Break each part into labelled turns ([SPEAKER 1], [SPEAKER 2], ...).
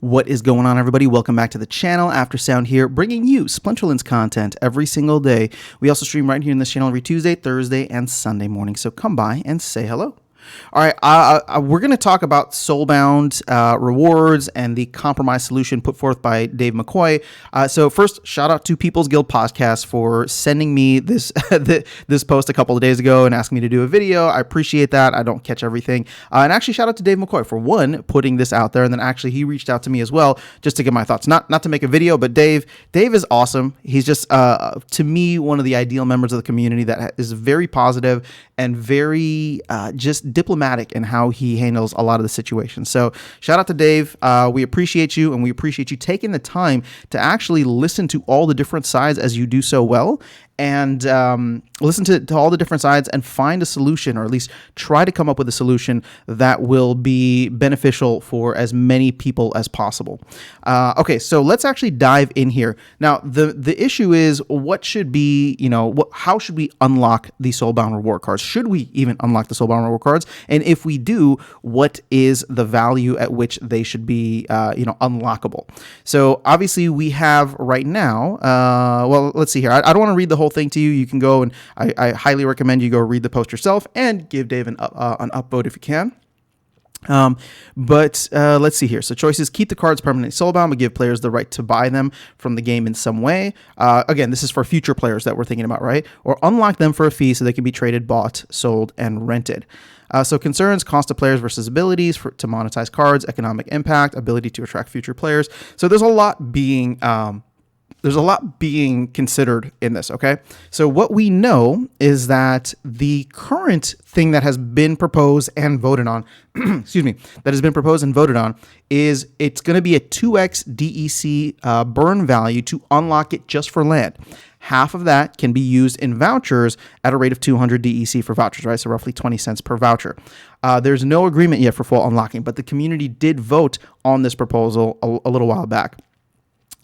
[SPEAKER 1] What is going on, everybody? Welcome back to the channel. After Sound here, bringing you Splinterlands content every single day. We also stream right here in this channel every Tuesday, Thursday, and Sunday morning. So come by and say hello. All right, we're going to talk about Soulbound rewards and the compromise solution put forth by Dave McCoy. So first, shout out to People's Guild Podcast for sending me this this post a couple of days ago and asking me to do a video. I appreciate that. I don't catch everything. And actually, shout out to Dave McCoy for one, putting this out there. And then actually, he reached out to me as well just to get my thoughts. Not to make a video, but Dave is awesome. He's just, to me, one of the ideal members of the community that is very positive and very just diplomatic in how he handles a lot of the situations. So shout out to Dave. We appreciate you, and we appreciate you taking the time to actually listen to all the different sides as you do so well, and listen to all the different sides and find a solution, or at least try to come up with a solution that will be beneficial for as many people as possible. Okay, so let's actually dive in here. Now, the issue is what should be, how should we unlock the Soulbound reward cards? Should we even unlock the Soulbound reward cards? And if we do, what is the value at which they should be, unlockable? So obviously we have right now, well, let's see here. I don't want to read the whole thing to you. You can go and I highly recommend you go read the post yourself and give Dave an upvote if you can. But let's see here. So choices: keep the cards permanently soulbound, but give players the right to buy them from the game in some way. Again, this is for future players that we're thinking about, right? Or unlock them for a fee so they can be traded, bought, sold, and rented. So concerns: cost of players versus abilities to monetize cards, economic impact, ability to attract future players. So there's a lot being considered in this, okay? So what we know is that the current thing that has been proposed and voted on, is it's going to be a 2x DEC burn value to unlock it just for land. Half of that can be used in vouchers at a rate of 200 DEC for vouchers, right? So roughly 20 cents per voucher. There's no agreement yet for full unlocking, but the community did vote on this proposal a little while back.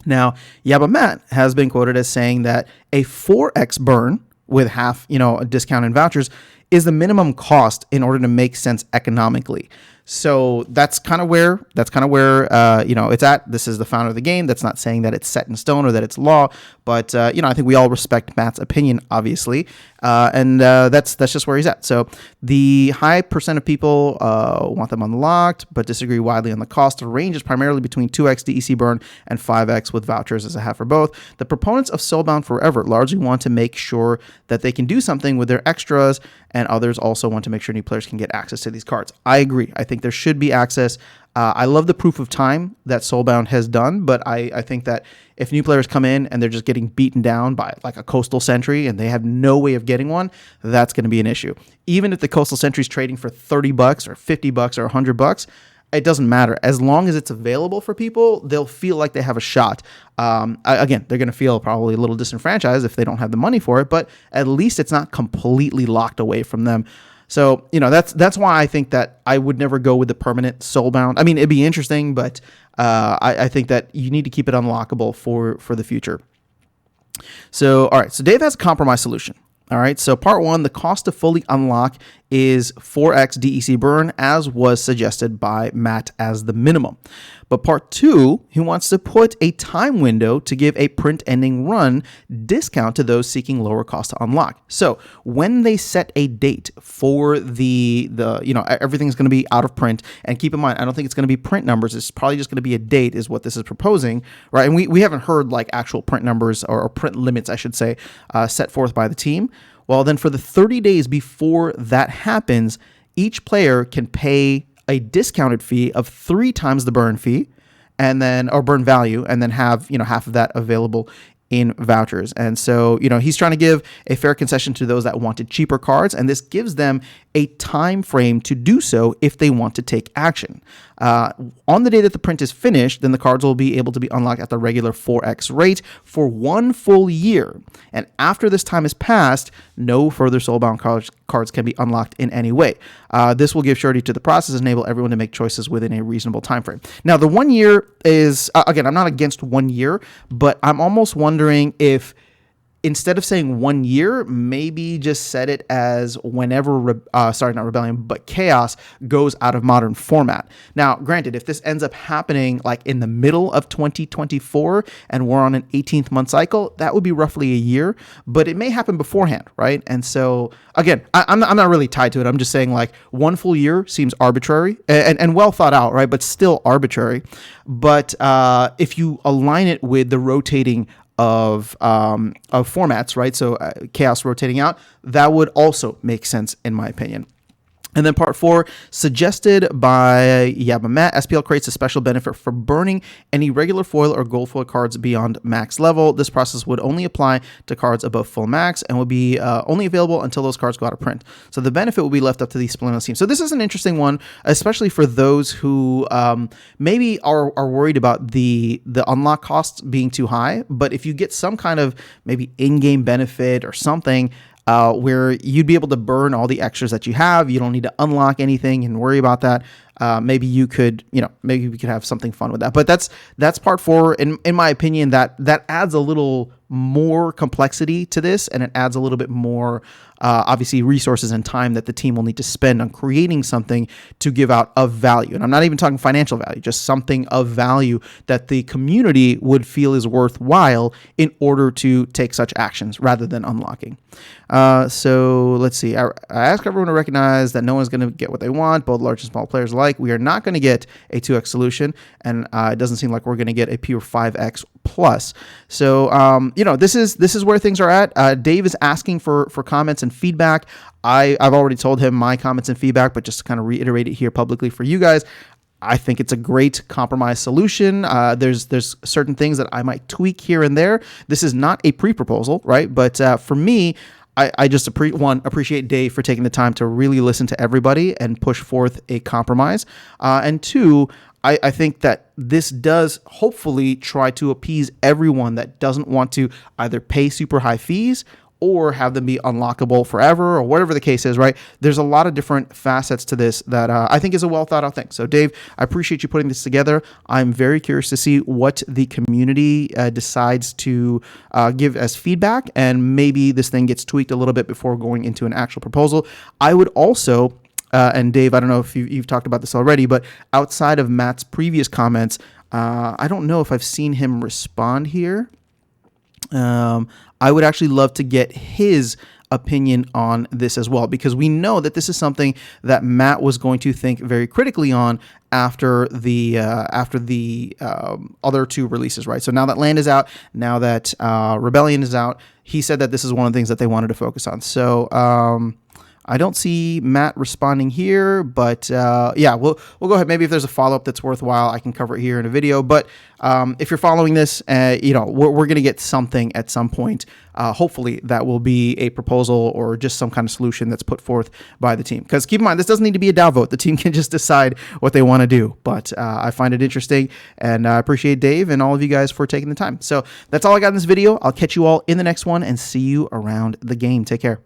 [SPEAKER 1] Now, Yabba Matt has been quoted as saying that a 4x burn with half, a discount in vouchers is the minimum cost in order to make sense economically. So that's kind of where it's at. This is the founder of the game. That's not saying that it's set in stone or that it's law, but I think we all respect Matt's opinion, obviously, and that's just where he's at. So the high percent of people want them unlocked, but disagree widely on the cost. The range is primarily between 2x DEC burn and 5x with vouchers as a half for both. The proponents of Soulbound Forever largely want to make sure that they can do something with their extras, and others also want to make sure new players can get access to these cards. I agree. I think there should be access. I love the proof of time that Soulbound has done, but I think that if new players come in and they're just getting beaten down by like a Coastal Sentry and they have no way of getting one, that's going to be an issue. Even if the Coastal Sentry is trading for $30 or $50 or $100, it doesn't matter. As long as it's available for people, they'll feel like they have a shot. Again, they're going to feel probably a little disenfranchised if they don't have the money for it, but at least it's not completely locked away from them. So, that's why I think that I would never go with the permanent Soulbound. I mean, it'd be interesting, but I think that you need to keep it unlockable for the future. So, all right. So Dave has a compromise solution. All right. So part one, the cost to fully unlock is 4x DEC burn, as was suggested by Matt as the minimum. But part two, he wants to put a time window to give a print ending run discount to those seeking lower cost to unlock. So when they set a date for the everything's going to be out of print, and keep in mind, I don't think it's going to be print numbers. It's probably just going to be a date is what this is proposing, right? And we haven't heard like actual print numbers or print limits, I should say, set forth by the team. Well, then for the 30 days before that happens, each player can pay a discounted fee of 3 times the burn fee, and then, or burn value, and then have, half of that available in vouchers. And so, he's trying to give a fair concession to those that wanted cheaper cards, and this gives them a time frame to do so if they want to take action. On the day that the print is finished, then the cards will be able to be unlocked at the regular 4x rate for 1 full year. And after this time is passed, no further Soulbound cards can be unlocked in any way. This will give surety to the process and enable everyone to make choices within a reasonable time frame. Now, the 1 year is, again, I'm not against 1 year, but I'm almost wondering if instead of saying 1 year, maybe just set it as whenever, sorry, not Rebellion, but Chaos goes out of modern format. Now, granted, if this ends up happening like in the middle of 2024 and we're on an 18th month cycle, that would be roughly a year, but it may happen beforehand, right? And so, again, I'm not really tied to it. I'm just saying like 1 full year seems arbitrary and well thought out, right? But still arbitrary. But if you align it with the rotating of formats, right? So Chaos rotating out, that would also make sense in my opinion. And then part 4, suggested by Matt, SPL creates a special benefit for burning any regular foil or gold foil cards beyond max level. This process would only apply to cards above full max and would be only available until those cards go out of print. So the benefit will be left up to the Splinter team. So this is an interesting one, especially for those who maybe are worried about the unlock costs being too high. But if you get some kind of maybe in-game benefit or something, where you'd be able to burn all the extras that you have. You don't need to unlock anything and worry about that. Maybe you could, maybe we could have something fun with that. But that's part 4. In my opinion, that adds a little more complexity to this, and it adds a little bit more, obviously, resources and time that the team will need to spend on creating something to give out of value. And I'm not even talking financial value, just something of value that the community would feel is worthwhile in order to take such actions rather than unlocking. So let's see. I ask everyone to recognize that no one's going to get what they want, both large and small players alike. We are not going to get a 2x solution, and it doesn't seem like we're going to get a pure 5x plus. So, this is where things are at. Dave is asking for comments and feedback. I've already told him my comments and feedback, but just to kind of reiterate it here publicly for you guys, I think it's a great compromise solution. There's certain things that I might tweak here and there. This is not a pre-proposal, right? But for me, I just appreciate Dave for taking the time to really listen to everybody and push forth a compromise. And 2, I think that this does hopefully try to appease everyone that doesn't want to either pay super high fees or have them be unlockable forever or whatever the case is, right? There's a lot of different facets to this that I think is a well thought out thing. So Dave, I appreciate you putting this together. I'm very curious to see what the community decides to give as feedback, and maybe this thing gets tweaked a little bit before going into an actual proposal. I would also, and Dave, I don't know if you've talked about this already, but outside of Matt's previous comments, I don't know if I've seen him respond here. I would actually love to get his opinion on this as well, because we know that this is something that Matt was going to think very critically on after the other 2 releases, right? So now that Land is out, now that Rebellion is out, he said that this is one of the things that they wanted to focus on. So I don't see Matt responding here, but we'll go ahead. Maybe if there's a follow-up that's worthwhile, I can cover it here in a video. But if you're following this, we're going to get something at some point. Hopefully that will be a proposal or just some kind of solution that's put forth by the team. Because keep in mind, this doesn't need to be a DAO vote. The team can just decide what they want to do. But I find it interesting, and I appreciate Dave and all of you guys for taking the time. So that's all I got in this video. I'll catch you all in the next one and see you around the game. Take care.